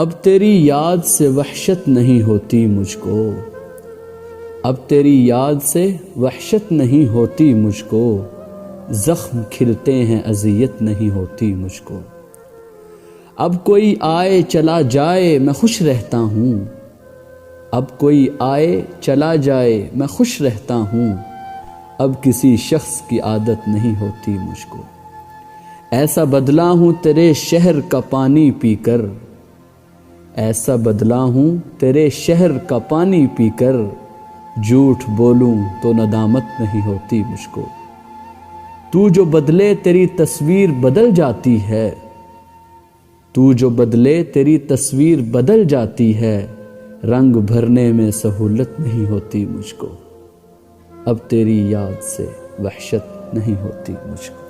اب تیری یاد سے وحشت نہیں ہوتی مجھ کو، اب تیری یاد سے وحشت نہیں ہوتی مجھ کو، زخم کھلتے ہیں اذیت نہیں ہوتی مجھ کو۔ اب کوئی آئے چلا جائے میں خوش رہتا ہوں، اب کوئی آئے چلا جائے میں خوش رہتا ہوں، اب کسی شخص کی عادت نہیں ہوتی مجھ کو۔ ایسا بدلا ہوں تیرے شہر کا پانی پی کر، ایسا بدلا ہوں تیرے شہر کا پانی پی کر، جھوٹ بولوں تو ندامت نہیں ہوتی مجھ کو۔ تو جو بدلے تیری تصویر بدل جاتی ہے، تو جو بدلے تیری تصویر بدل جاتی ہے، رنگ بھرنے میں سہولت نہیں ہوتی مجھ کو، اب تیری یاد سے وحشت نہیں ہوتی مجھ کو۔